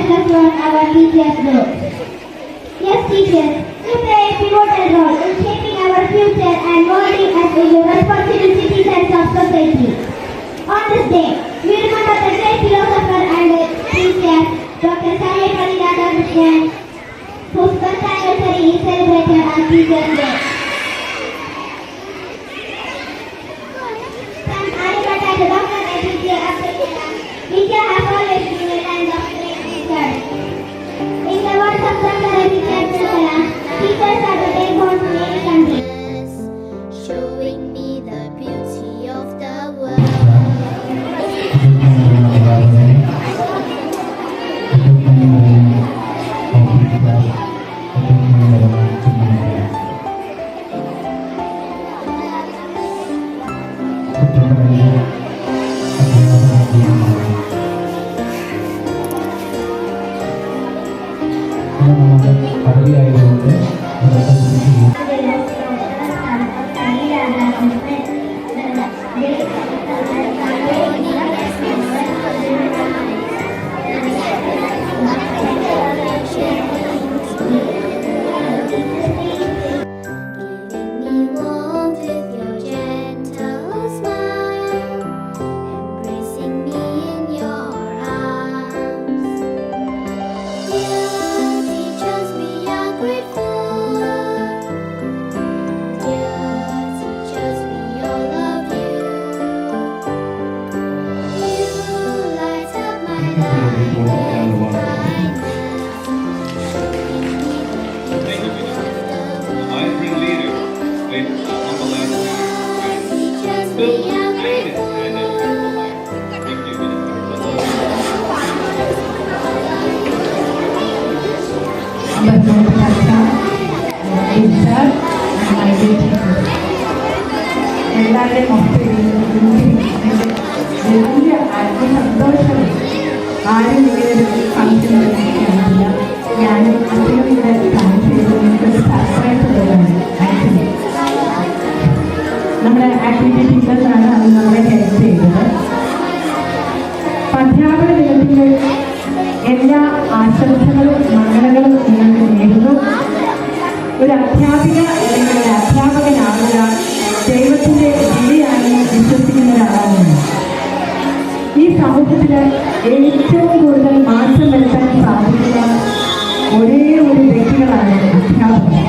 helps us learn our teachers do. Yes, teachers, you play a pivotal role in shaping our future and molding us into responsible citizens of society. On this day, we remember the great philosopher and teacher, Dr. Sarvepalli Radhakrishnan, whose birth anniversary is celebrated on Teachers' Day. From Arivata to Dr. APJ Abdul Kalam, India has always been a land of great teachers. In the words of Dr. APJ Abdul Kalam, teachers are the backbone of any country. Showing me the beauty of the world. എല്ലാവരെയും വലിയ ആത്മസന്തോഷം ആരും ഇങ്ങനൊരു function നടത്തിയിട്ടില്ല. ഞാനും അച്ഛനും ഇവിടെ താമസിച്ചത് എനിക്കൊരു സർപ്രൈസ് പോലെയാണ്. ആക്ച്വലി നമ്മുടെ ആക്ടിവിറ്റി ടീച്ചേഴ്സാണ് അത് നമ്മളെ ഹെൽപ്പ് ചെയ്തത്. അധ്യാപന ദിനത്തിൻ്റെ എല്ലാ ആശംസകളും മംഗളങ്ങളും നിങ്ങൾക്ക് നേരുന്നു. ഒരു അധ്യാപിക അല്ലെങ്കിൽ ഒരു അധ്യാപകനാവുക ദൈവത്തിൻ്റെ വിളിയാണെന്ന് വിശ്വസിക്കുന്ന ഒരാളാണ്. ഈ സമൂഹത്തിൽ ഏറ്റവും കൂടുതൽ മാറ്റം വരുത്താൻ സാധിക്കുന്ന ഒരേ ഒരു വ്യക്തികളാണ് അധ്യാപകർ.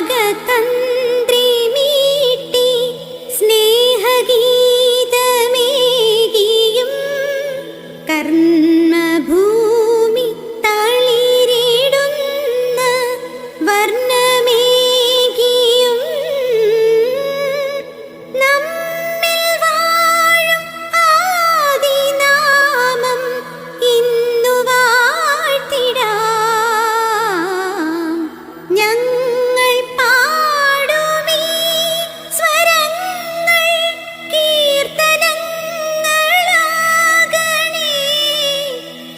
ഹൃദയരാഗതന്ത്രി മീട്ടി സ്നേഹഗീതമേകിയും കർമ്മഭൂമി തളിരിടുന്ന വർണ്ണമേകിയും നമ്മിൽ വാഴും ആദിനാമം ഇന്നു വാഴ്ത്തിടാം. ഞങ്ങൾ പാടുമീ സ്വരങ്ങൾ കീർത്തനങ്ങളാകണേ.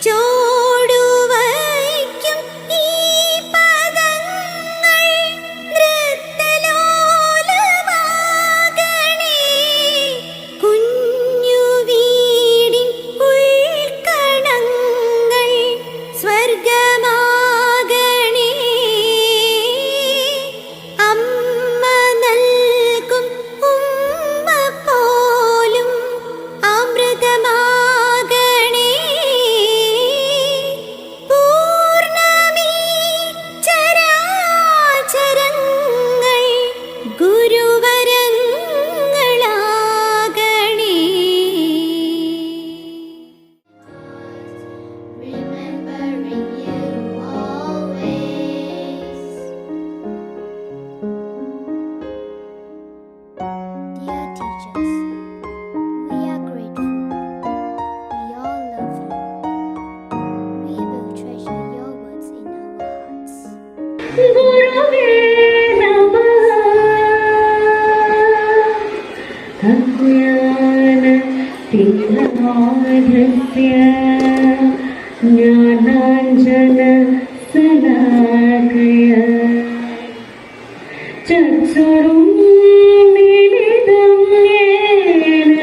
ചോടുവയ്ക്കും ഈ പദങ്ങൾ നൃത്തലോലമാകണേ. കുഞ്ഞു വീടിൻ ഉൾക്കണങ്ങൾ സ്വർഗമാകണേ. അമ്മ നൽകും ഉമ്മ പോലും അമൃതമാകണേ. പൂർണ്ണമീ ചരാചരങ്ങൾ ഗുരുവരങ്ങളാകണേ. Remembering you always. Dear teachers, we are grateful. We all love you. We will treasure your words in our hearts. ഗുരുവേ നമഃ. അജ്ഞാന തിമിരാധസ്യ ജ്ഞാനാഞ്ജന ശലാകയ ചക്ഷുരുന്മിലിതം യേന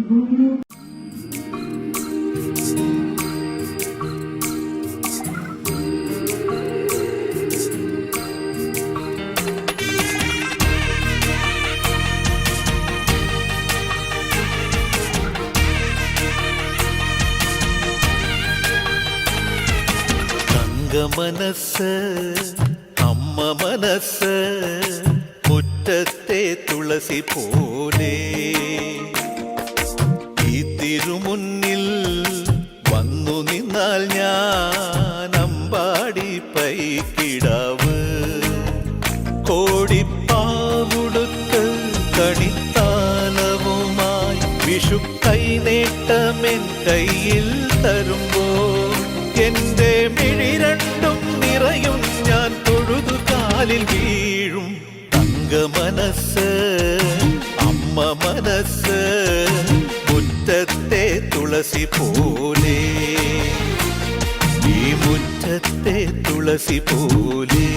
ഗുരു മനസ്സ് അമ്മ മനസ്സ് മുറ്റത്തെ തുളസി പോലെ ഈ തിരുമുന്നിൽ വന്നു നിന്നാൽ ഞാൻ അമ്പാടി പൈക്കിടാവ് കോടിപ്പാവുടുത്ത് കണിത്താലവുമായി വിഷു കൈനേട്ടമെൻ കയ്യിൽ തരുമ്പോൾ എന്റെ മിഴി രണ്ടും നിറയും ഞാൻ തൊഴുതു കാലിൽ വീഴും തങ്ക മനസ്സ് അമ്മ മനസ്സ് മുറ്റത്തെ തുളസി പോലെ ഈ മുറ്റത്തെ തുളസി പോലെ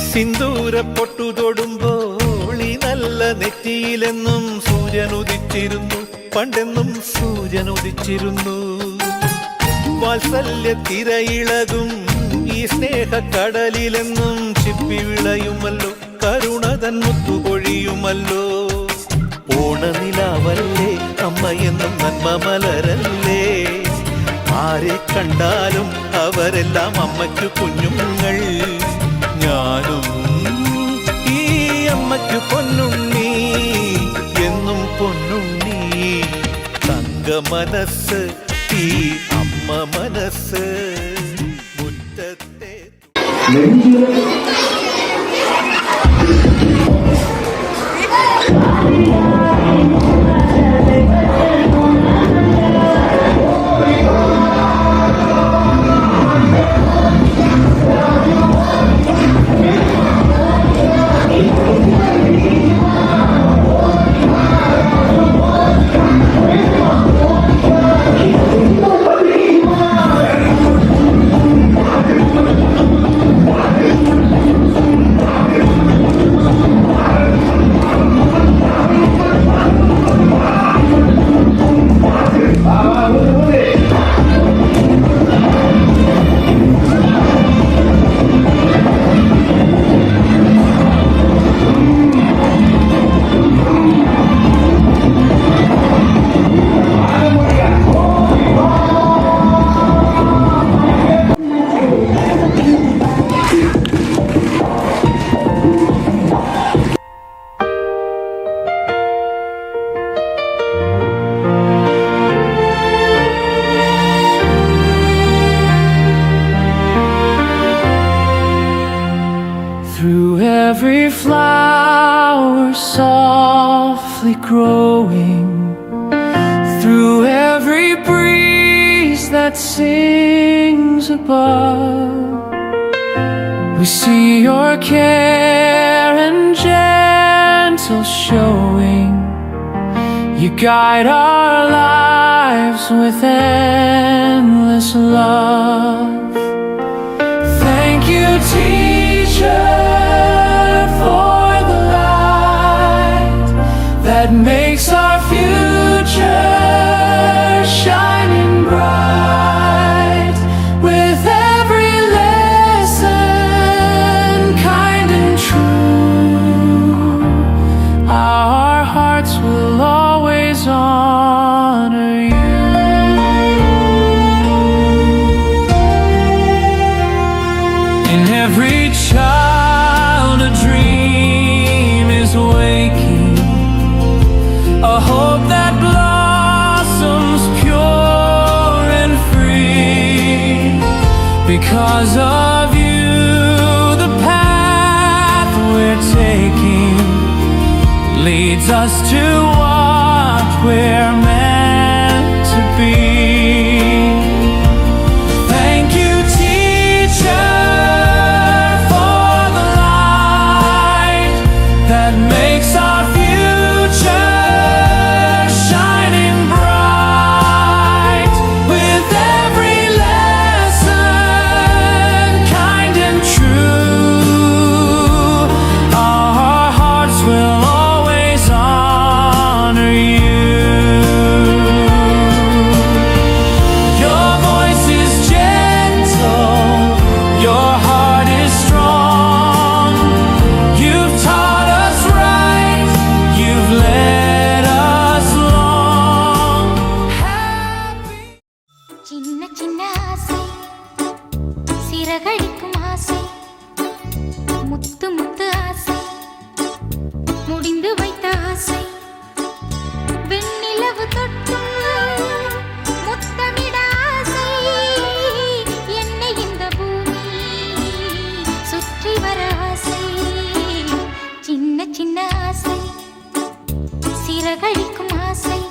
സിന്ദൂര പൊട്ടു തൊടുമ്പോൾ ഈ നല്ല നെറ്റിയിലെന്നും സൂര്യൻ ഉദിച്ചിരുന്നു പണ്ടെന്നും സൂര്യൻ ഉദിച്ചിരുന്നു വാത്സല്യ തിരയിളകും ഈ സ്നേഹക്കടലിലെന്നും ചിപ്പി വിളയുമല്ലോ കരുണതൻ മുത്തുപൊഴിയുമല്ലോ ഓണനിലാവല്ലേ അമ്മയെന്നും നന്മ മലരല്ലേ ആരെ കണ്ടാലും അവരെല്ലാം അമ്മയ്ക്കു കുഞ്ഞുങ്ങൾ ഞാനും ഈ അമ്മയ്ക്കു പൊന്നുണ്ണി എന്നും പൊന്നുണ്ണി തങ്ക മനസ്സ് ഈ അമ്മ മനസ്സ് മുറ്റത്തെ Through every flower softly growing, through every breeze that sings above, we see your care and gentle showing. You guide our lives with endless love. Thank you, teacher, for the light that makes our future shining bright. With every lesson kind and true, our hearts will always honor you. In every child a dream is waking, a hope that blossoms pure and free. Because of you, the path we're taking leads us to what we're meant to be. Thank you, teacher, for the light that makes முடிந்து வைத்த ஆசை வெண்ணிலவு தொட்டு முத்தமிட ஆசை என்னை இந்த பூமி சுற்றி வர ஆசை சின்ன சின்ன ஆசை சிறகழிக்கும் ஆசை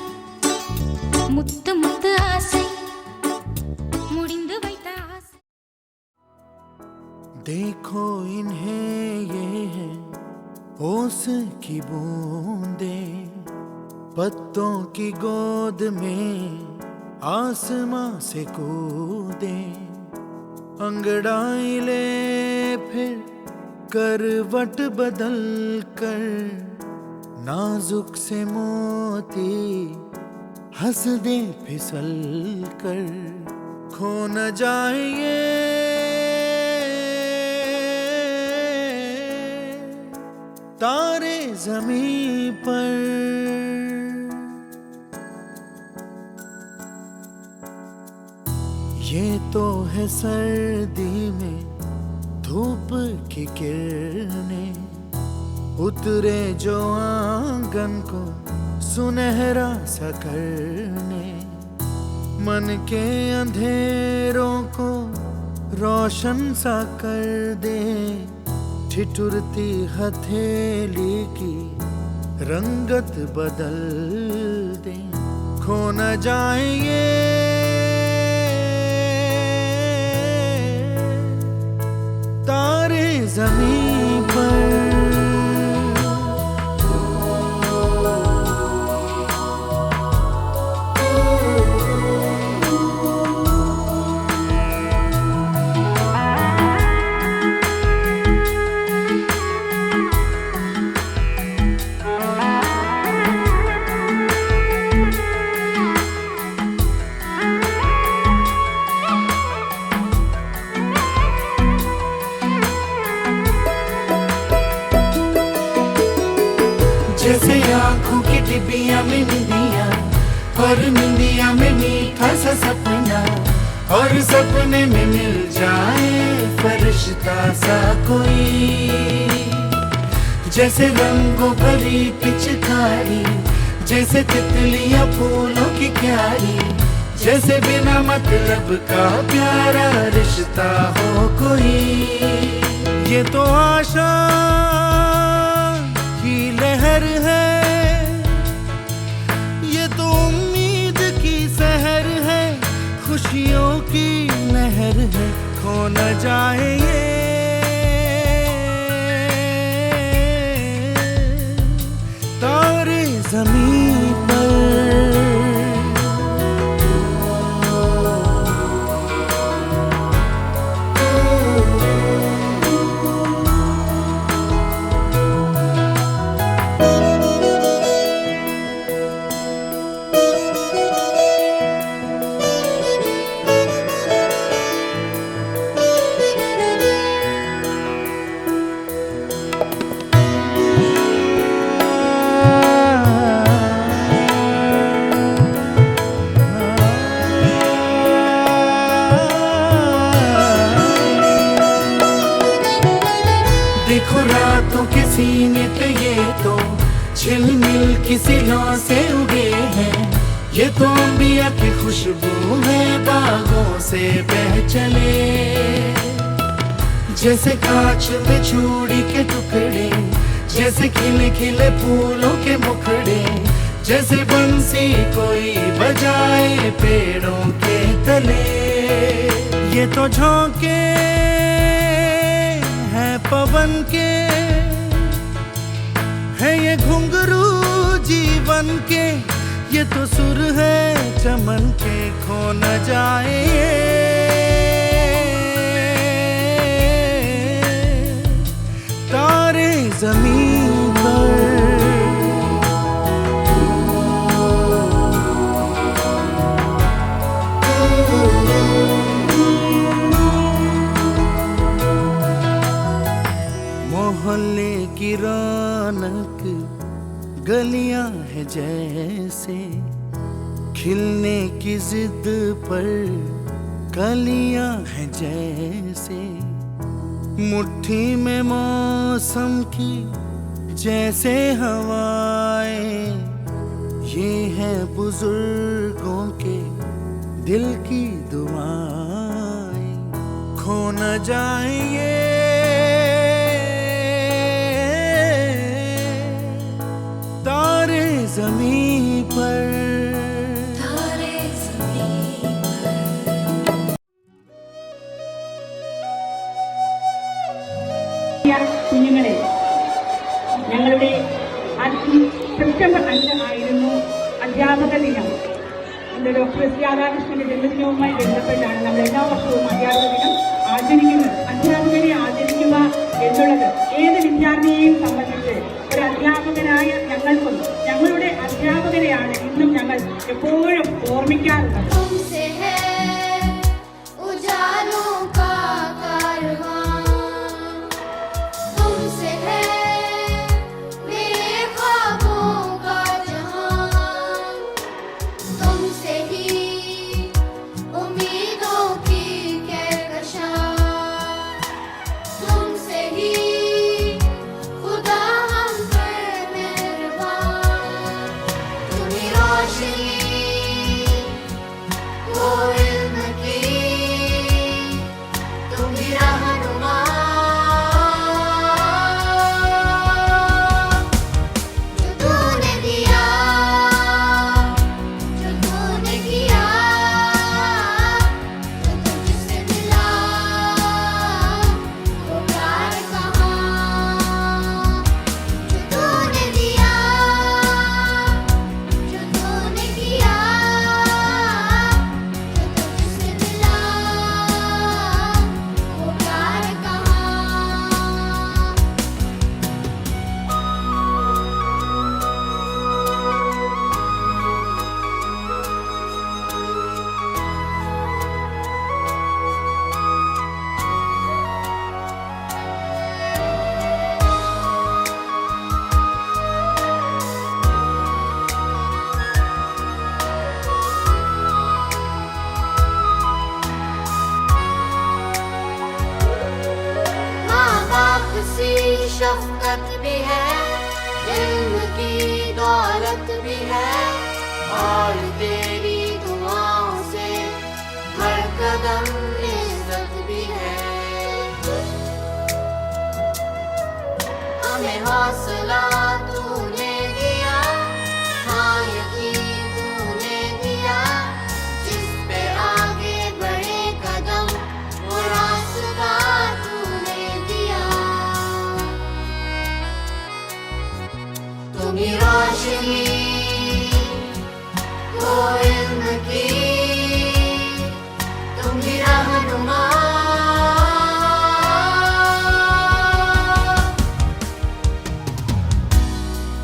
முத்து முத்து ஆசை முடிந்து வைத்த ஆசை देखो इन्हें ये है ओस की बूंदे पत्तों की गोद में आसमां से कूदे अंगड़ाई ले फिर करवट बदल कर नाजुक से मोती हंस दे फिसल कर खो न जाए ये तारे ज़मीं पर। ये तो है सर्दी में धूप की किरणें उतरे जो आंगन को सुनहरा सा करने मन के अंधेरों को रोशन सा कर दे ठिठुरती हथेली की रंगत बदल दे खो न जाए ये तारे ज़मीं पर। जैसे आँखों की डिबिया में निंदिया और निंदिया में मीठा सा सपना और सपने में मिल जाए फरिश्ता सा कोई जैसे रंगों भरी पिचकारी जैसे तितलियां फूलों की क्यारी जैसे बिना मतलब का प्यारा रिश्ता हो कोई। ये तो आशा की लहर है ये तो उम्मीद की सहर है खुशियों की लहर है खो न जाए ये तारे ज़मीं पर। देखो रातों के सीने पे ये तो झिलमिल किसी लौ से उगे हैं ये तो अंबिया की खुशबू है बागों से बह चले जैसे कांच में चूड़ी के टुकड़े जैसे खिले खिले फूलों के मुखड़े जैसे बंसी कोई बजाए पेड़ों के तले। ये तो झोंके हैं पवन के है ये घुंघरू जीवन के ये तो सुर है चमन के खो न जाए तारे ज़मीं पर। मोहल्ले की रौनक गलियां है जैसे खिलने की जिद पर कलियां हैं जैसे मुट्ठी में मौसम की जैसे हवाएं, ये हैं बुजुर्गों के दिल की दुआएं। खो न जाए ये तारे ज़मीं पर। കുഞ്ഞുങ്ങളെ, ഞങ്ങളുടെ സെപ്റ്റംബർ 5 ആയിരുന്നു അധ്യാപക ദിനം. ഡോക്ടർ എസ് രാധാകൃഷ്ണന്റെ ജന്മദിനവുമായി ബന്ധപ്പെട്ടാണ് നമ്മൾ എല്ലാ വർഷവും അധ്യാപക ദിനം ആചരിക്കുന്നത്. അധ്യാപകരെ ആചരിക്കുക എന്നുള്ളത് ഏത് വിദ്യാർത്ഥിയെയും സംബന്ധിച്ച് ഒരു അധ്യാപകനായ ഞങ്ങൾക്കും ഞങ്ങളുടെ അധ്യാപകരെയാണ് ഇന്നും ഞങ്ങൾ എപ്പോഴും ഓർമ്മിക്കാറുള്ളത്. शफ़क़त भी है, इल्म की दौलत भी है, और तेरी दुआओं से हर कदम इज़्ज़त भी है। हमें हौसला तूने दिया, हाँ यकीन तूने दिया, जिस पे आगे बढ़े कदम वो रास्ता तूने दिया। तुम ही रोशनी वो इल्म की, तुम ही रहनुमा।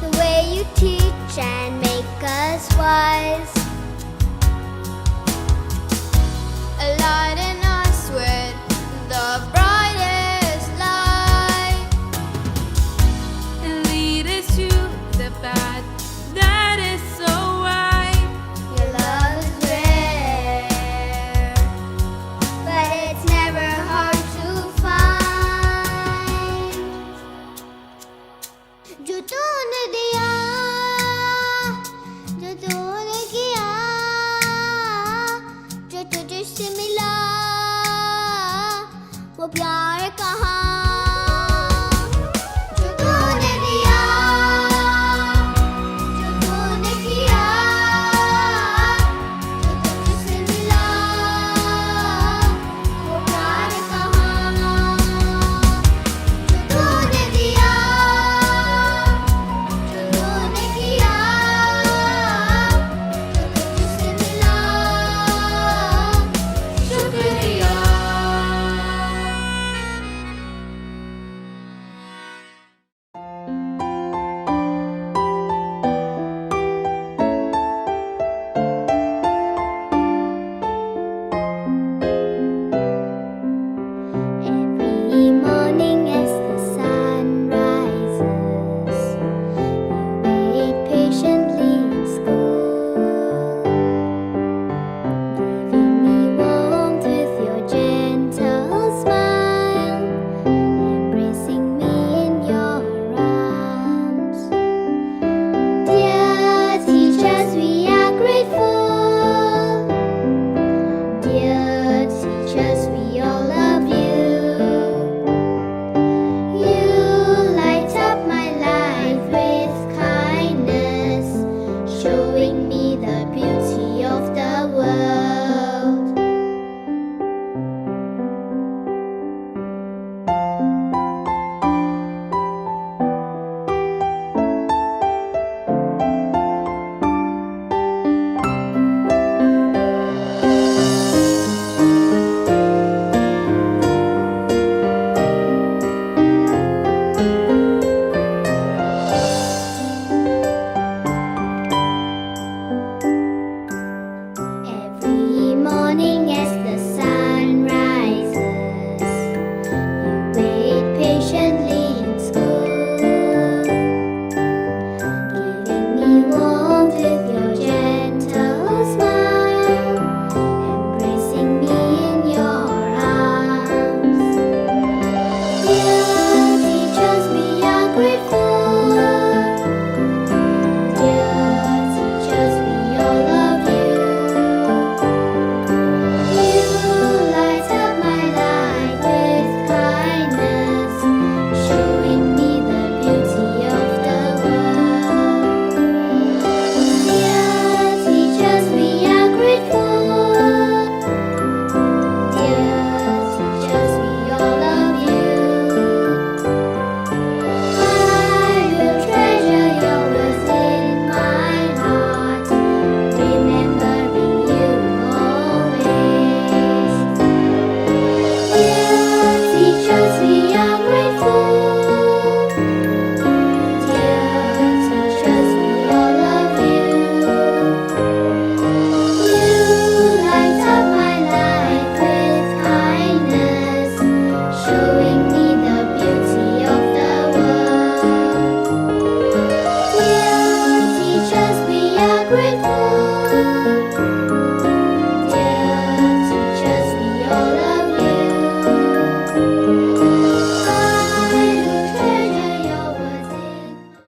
The way you teach and make us wise, lighten us with the brightest light, and lead us to the path that is so wide. your love is rare, but it's never hard to find. जो तूने दिया, जो तूने किया, जो तुझसे मिला वो प्यार कहाँ